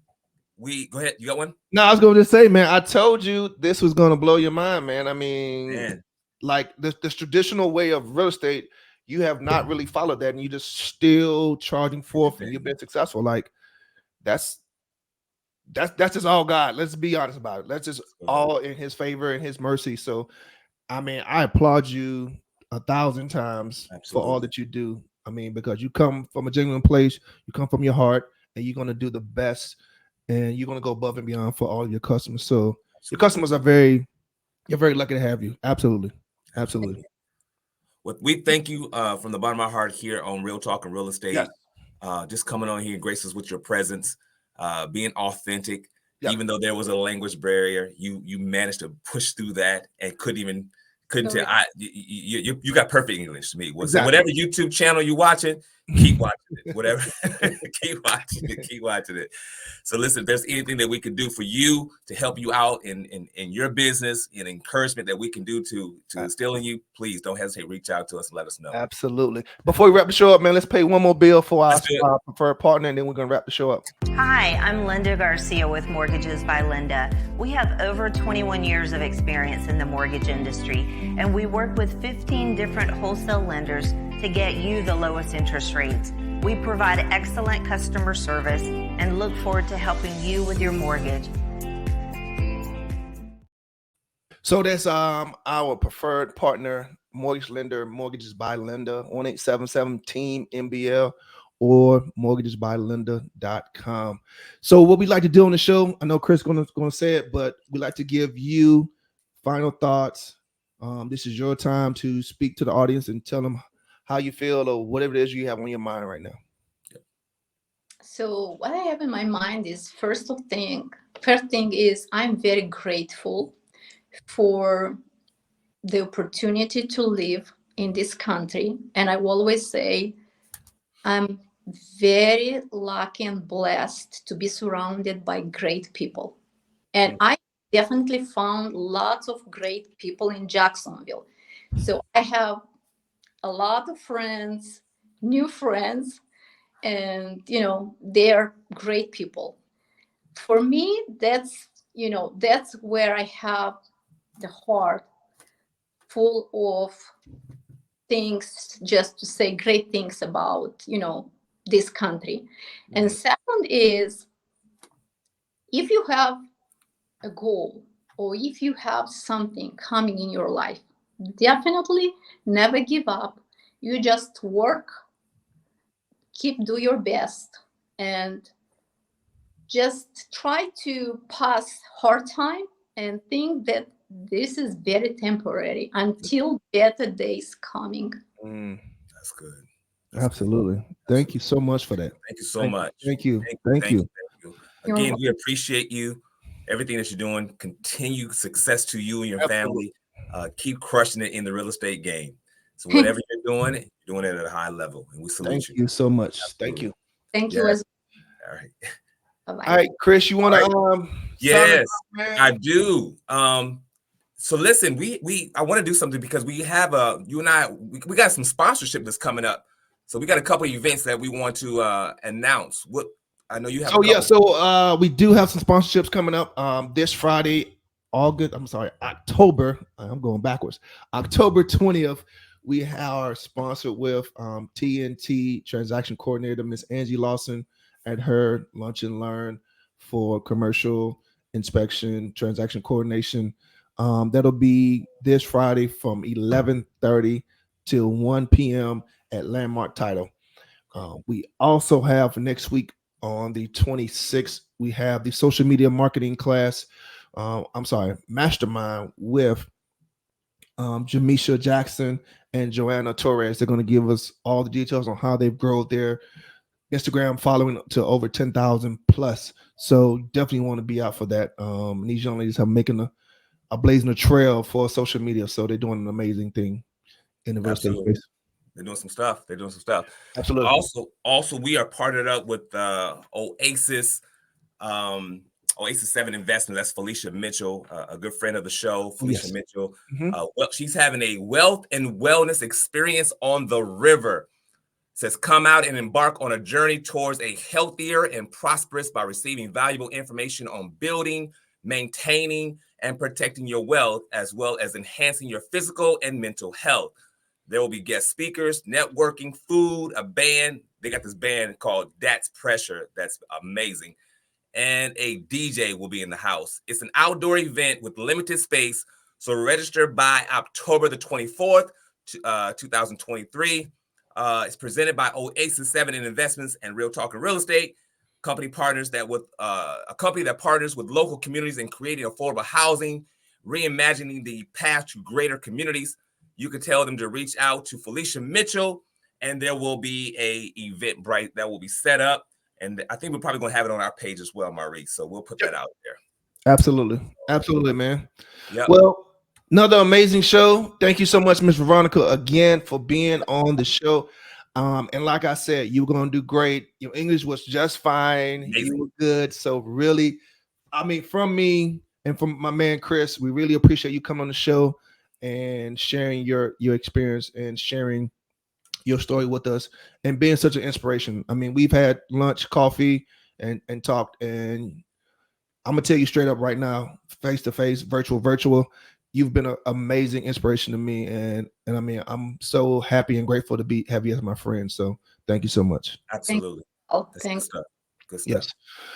go ahead. You got one? No, I was going to say, man, I told you this was going to blow your mind, man. I mean, like this traditional way of real estate, you have not really followed that, and you just still charging forth, and you've been successful. Like that's just all God. Let's be honest about it. That's just all in His favor and His mercy. So, I mean, I applaud you 1,000 times for all that you do. I mean, because you come from a genuine place, you come from your heart, and you're going to do the best, and you're going to go above and beyond for all of your customers. So your customers are you're very lucky to have you. Absolutely. Absolutely. Well, we thank you from the bottom of our heart here on Real Talk and Real Estate. Yes. Just coming on here and grace us with your presence, being authentic. Yep. Even though there was a language barrier, you managed to push through that and couldn't tell. You got perfect English to me. So whatever YouTube channel you watching, keep watching it. Whatever, keep watching it. So listen, if there's anything that we can do for you to help you out in your business and encouragement that we can do to instill in you, please don't hesitate. Reach out to us and let us know. Absolutely. Before we wrap the show up, man, let's pay one more bill for our preferred partner, and then we're going to wrap the show up. Hi, I'm Linda Garcia with Mortgages by Linda. We have over 21 years of experience in the mortgage industry, and we work with 15 different wholesale lenders to get you the lowest interest rates. We provide excellent customer service and look forward to helping you with your mortgage. So that's our preferred partner, mortgage lender, Mortgages by Linda, 1-877-TEAM-MBL or mortgagesbylinda.com. So what we like to do on the show, I know Chris is going to say it, but we like to give you final thoughts. This is your time to speak to the audience and tell them how you feel or whatever it is you have on your mind right now. So what I have in my mind is first thing is I'm very grateful for the opportunity to live in this country. And I will always say I'm very lucky and blessed to be surrounded by great people. And I definitely found lots of great people in Jacksonville. So I have a lot of friends, new friends, and, they're great people. For me, that's where I have the heart full of things just to say great things about, this country. And second is, if you have a goal or if you have something coming in your life, definitely never give up. You just work, do your best, and just try to pass hard time and think that this is very temporary until better days coming. That's good. Absolutely. Thank you so much for that. Thank you so much. Thank you. Again, we appreciate you. Everything that you're doing, continue success to you and your family. Keep crushing it in the real estate game. So whatever you're doing it at a high level. And we salute you. Thank you so much. Thank you. Thank you. All right. Bye-bye. All right, Chris, you want to yes, I do. So listen, I want to do something because we have you and I we got some sponsorship that's coming up. So we got a couple of events that we want to announce. What I know you have. So we do have some sponsorships coming up this Friday, October. I'm going backwards. October 20th, we are sponsored with TNT Transaction Coordinator, Miss Angie Lawson, at her Lunch and Learn for commercial inspection, transaction coordination. That'll be this Friday from 11:30 till 1 p.m. at Landmark Title. We also have next week on the 26th, we have the social media marketing class. Mastermind with Jamisha Jackson and Joanna Torres. They're going to give us all the details on how they've grown their Instagram following to over 10,000 plus. So definitely want to be out for that. These young ladies are making a blazing a trail for social media. So they're doing an amazing thing in the real estate space. They're doing some stuff. Absolutely. Also, we are partnered up with Oasis 7 Investment. That's Felicia Mitchell, a good friend of the show. Felicia Mitchell. She's having a wealth and wellness experience on the river. Says, come out and embark on a journey towards a healthier and prosperous by receiving valuable information on building, maintaining, and protecting your wealth, as well as enhancing your physical and mental health. There will be guest speakers, networking, food, a band. They got this band called That's Pressure. That's amazing. And a DJ will be in the house. It's an outdoor event with limited space. So register by October the 24th, 2023. It's presented by Ep27 in Investments and Real Talk and Real Estate. A company that partners with local communities in creating affordable housing, reimagining the path to greater communities. You can tell them to reach out to Felicia Mitchell, and there will be a Eventbrite that will be set up. And I think we're probably going to have it on our page as well, Maurice. So we'll put that out there. Absolutely. Absolutely, man. Yep. Well, another amazing show. Thank you so much, Miss Veronica, again for being on the show. And like I said, you were going to do great. Your English was just fine. Amazing. You were good. So really, I mean, from me and from my man, Chris, we really appreciate you coming on the show and sharing your experience and sharing your story with us and being such an inspiration. I mean, we've had lunch, coffee, and talked, and I'm gonna tell you straight up right now, face to face, virtual. You've been an amazing inspiration to me, and I mean, I'm so happy and grateful to have you as my friend. So thank you so much. Absolutely. Thanks. Good stuff. Yes.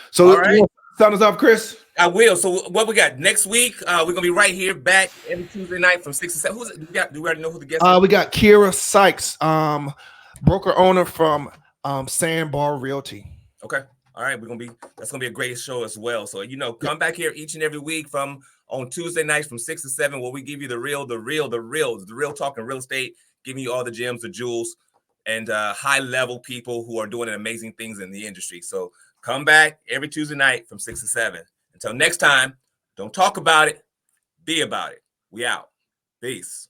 So all right. Sound us off, Chris. I will. So what we got next week? We're gonna be right here back every Tuesday night from 6 to 7. Who's it? Do we already know who the guest is? We got Kira Sykes, broker owner from Sandbar Realty. Okay. All right. That's gonna be a great show as well. So come back here each and every week on Tuesday nights from 6 to 7, where we give you the real talk and real estate, giving you all the gems, the jewels, and high level people who are doing amazing things in the industry. So come back every Tuesday night from 6 to 7. Until next time, don't talk about it, be about it. We out. Peace.